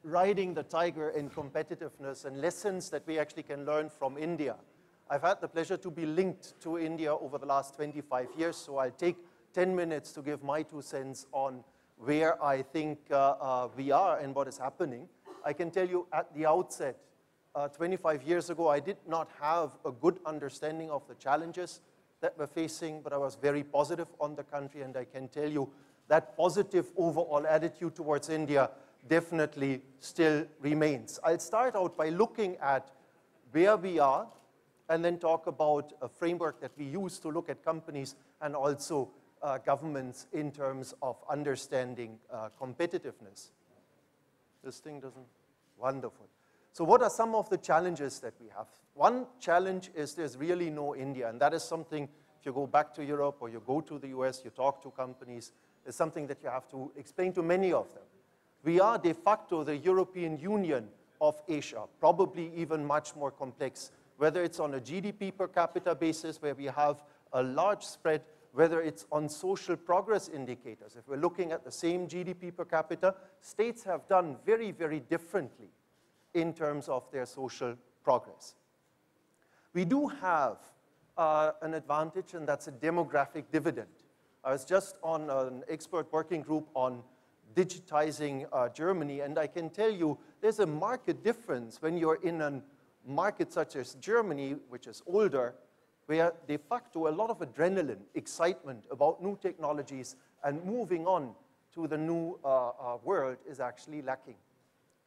riding the tiger in competitiveness and lessons that we actually can learn from India. I've had the pleasure to be linked to India over the last 25 years, so I'll take 10 minutes to give my 2 cents on where I think we are and what is happening. I can tell you at the outset, 25 years ago, I did not have a good understanding of the challenges that we're facing, but I was very positive on the country, and I can tell you that positive overall attitude towards India definitely still remains. I'll start out by looking at where we are and then talk about a framework that we use to look at companies and also governments in terms of understanding competitiveness. This thing doesn't, wonderful. So what are some of the challenges that we have? One challenge is there's really no India, and that is something, if you go back to Europe or you go to the US, you talk to companies, is something that you have to explain to many of them. We are de facto the European Union of Asia, probably even much more complex, whether it's on a GDP per capita basis where we have a large spread, whether it's on social progress indicators. If we're looking at the same GDP per capita, states have done very, very differently in terms of their social progress. We do have an advantage, and that's a demographic dividend. I was just on an expert working group on digitizing Germany, and I can tell you there's a marked difference when you're in a market such as Germany, which is older, where de facto a lot of adrenaline, excitement about new technologies and moving on to the new world is actually lacking.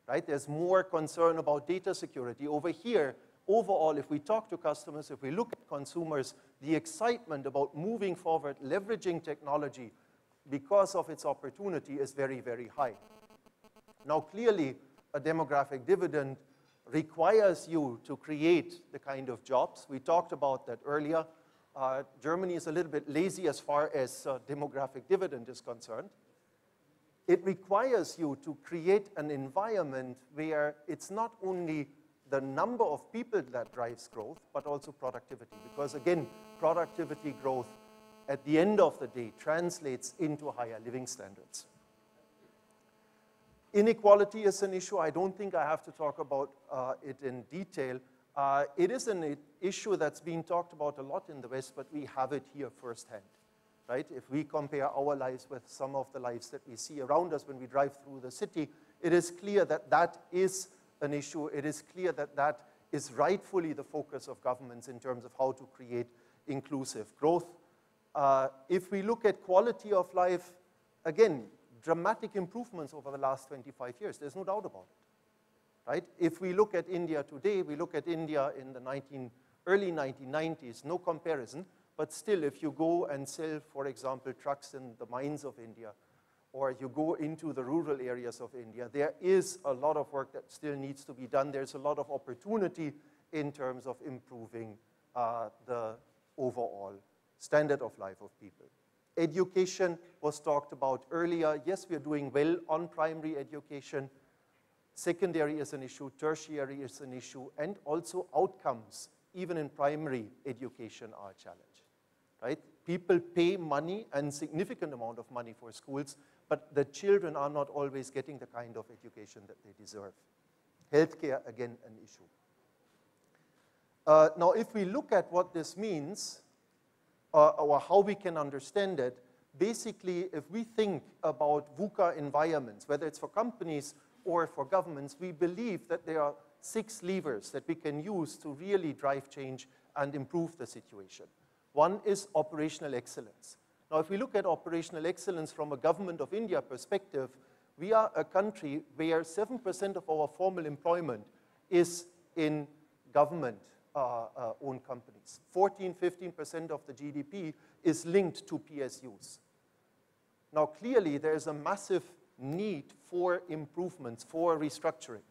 Right? There's more concern about data security. Over here, overall, if we talk to customers, if we look at consumers, the excitement about moving forward, leveraging technology because of its opportunity is very, very high. Now, clearly, a demographic dividend requires you to create the kind of jobs. We talked about that earlier. Germany is a little bit lazy as far as demographic dividend is concerned. It requires you to create an environment where it's not only the number of people that drives growth, but also productivity. Because again, productivity growth at the end of the day translates into higher living standards. Inequality is an issue. I don't think I have to talk about it in detail. It is an issue that's being talked about a lot in the West, but we have it here firsthand. Right? If we compare our lives with some of the lives that we see around us when we drive through the city, it is clear that that is an issue. It is clear that that is rightfully the focus of governments in terms of how to create inclusive growth. If we look at quality of life, again, dramatic improvements over the last 25 years. There's no doubt about it. Right? If we look at India today, we look at India in the early 1990s, no comparison. But still, if you go and sell, for example, trucks in the mines of India, or you go into the rural areas of India, there is a lot of work that still needs to be done. There's a lot of opportunity in terms of improving the overall standard of life of people. Education was talked about earlier. Yes, we are doing well on primary education. Secondary is an issue, tertiary is an issue, and also outcomes, even in primary education, are a challenge. Right? People pay money and significant amount of money for schools, but the children are not always getting the kind of education that they deserve. Healthcare, again, an issue. Now, if we look at what this means, or how we can understand it, basically, if we think about VUCA environments, whether it's for companies or for governments, we believe that there are 6 levers that we can use to really drive change and improve the situation. One is operational excellence. Now, if we look at operational excellence from a Government of India perspective, we are a country where 7% of our formal employment is in government-owned companies. 14–15% of the GDP is linked to PSUs. Now, clearly, there is a massive need for improvements, for restructuring.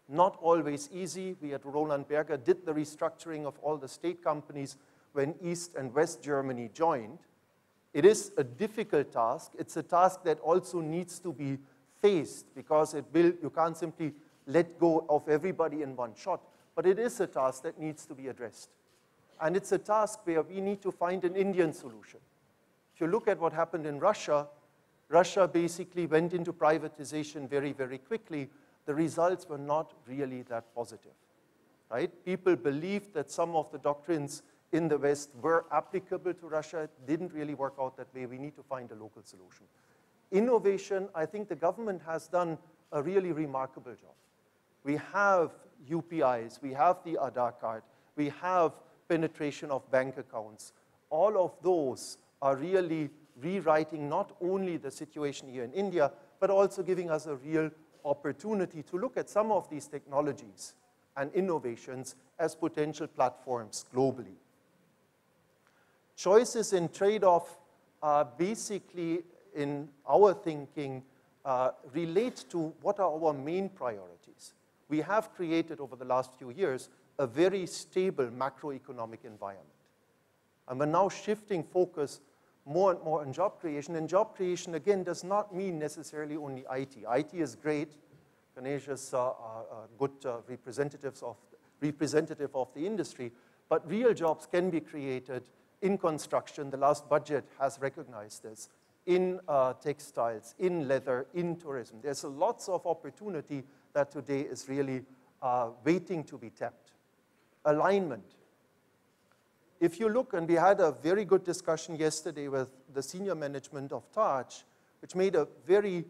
Not always easy. We at Roland Berger did the restructuring of all the state companies when East and West Germany joined. It is a difficult task. It's a task that also needs to be faced because you can't simply let go of everybody in one shot, but it is a task that needs to be addressed. And it's a task where we need to find an Indian solution. If you look at what happened in Russia, Russia basically went into privatization very, very quickly, the results were not really that positive, right? People believed that some of the doctrines in the West were applicable to Russia. It didn't really work out that way. We need to find a local solution. Innovation, I think the government has done a really remarkable job. We have UPIs, we have the Aadhaar card, we have penetration of bank accounts. All of those are really rewriting not only the situation here in India, but also giving us a real opportunity to look at some of these technologies and innovations as potential platforms globally. Choices in trade-off are basically, in our thinking, relate to what are our main priorities. We have created over the last few years a very stable macroeconomic environment. And we're now shifting focus more and more on job creation. And job creation, again, does not mean necessarily only IT. IT is great. Ganesh is a good representative of the industry. But real jobs can be created in construction. The last budget has recognized this. In textiles, in leather, in tourism. There's lots of opportunity that today is really waiting to be tapped. Alignment. If you look, and we had a very good discussion yesterday with the senior management of Taj, which made a very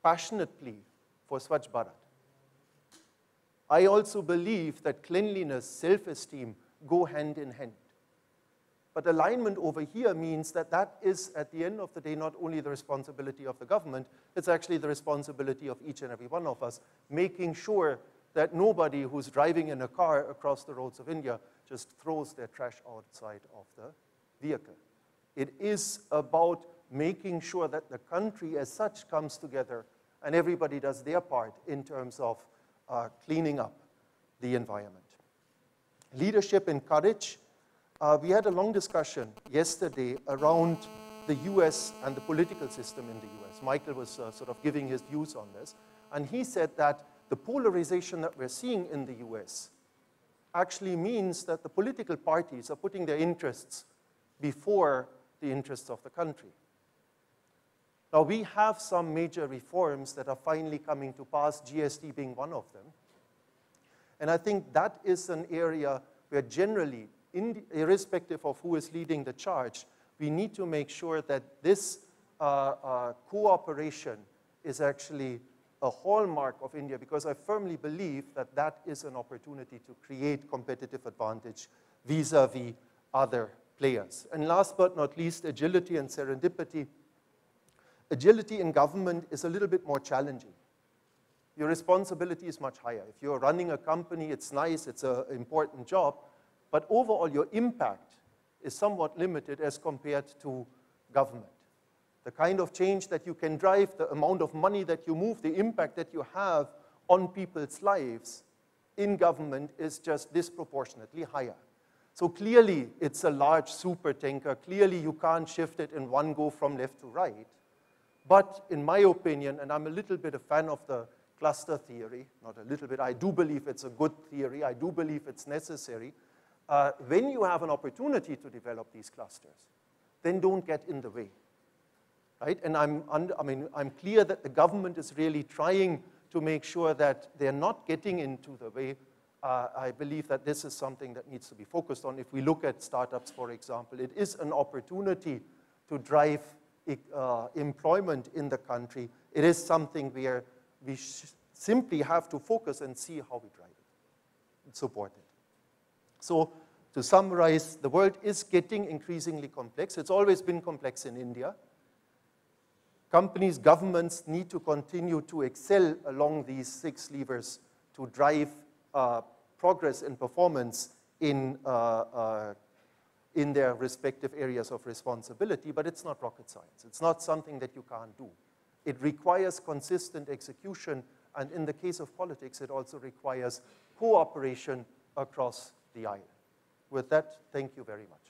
passionate plea for Swachh Bharat. I also believe that cleanliness, self-esteem go hand in hand. But alignment over here means that that is, at the end of the day, not only the responsibility of the government, it's actually the responsibility of each and every one of us, making sure that nobody who's driving in a car across the roads of India just throws their trash outside of the vehicle. It is about making sure that the country as such comes together and everybody does their part in terms of cleaning up the environment. Leadership and courage. We had a long discussion yesterday around the US and the political system in the US. Michael was sort of giving his views on this. And he said that the polarization that we're seeing in the US actually means that the political parties are putting their interests before the interests of the country. Now, we have some major reforms that are finally coming to pass, GST being one of them. And I think that is an area where generally, irrespective of who is leading the charge, we need to make sure that this cooperation is actually a hallmark of India, because I firmly believe that that is an opportunity to create competitive advantage vis-a-vis other players. And last but not least, agility and serendipity. Agility in government is a little bit more challenging. Your responsibility is much higher. If you're running a company, it's nice, it's an important job, but overall your impact is somewhat limited as compared to government. The kind of change that you can drive, the amount of money that you move, the impact that you have on people's lives in government is just disproportionately higher. So clearly it's a large super tanker. Clearly you can't shift it in one go from left to right. But in my opinion, and I'm a little bit a fan of the cluster theory, not a little bit, I do believe it's a good theory, I do believe it's necessary. When you have an opportunity to develop these clusters, then don't get in the way. Right? And I'm clear that the government is really trying to make sure that they're not getting into the way. I believe that this is something that needs to be focused on. If we look at startups, for example, it is an opportunity to drive employment in the country. It is something where we simply have to focus and see how we drive it and support it. So to summarize, the world is getting increasingly complex. It's always been complex in India. Companies, governments need to continue to excel along these 6 levers to drive progress and performance in their respective areas of responsibility, but it's not rocket science. It's not something that you can't do. It requires consistent execution, and in the case of politics, it also requires cooperation across the aisle. With that, thank you very much.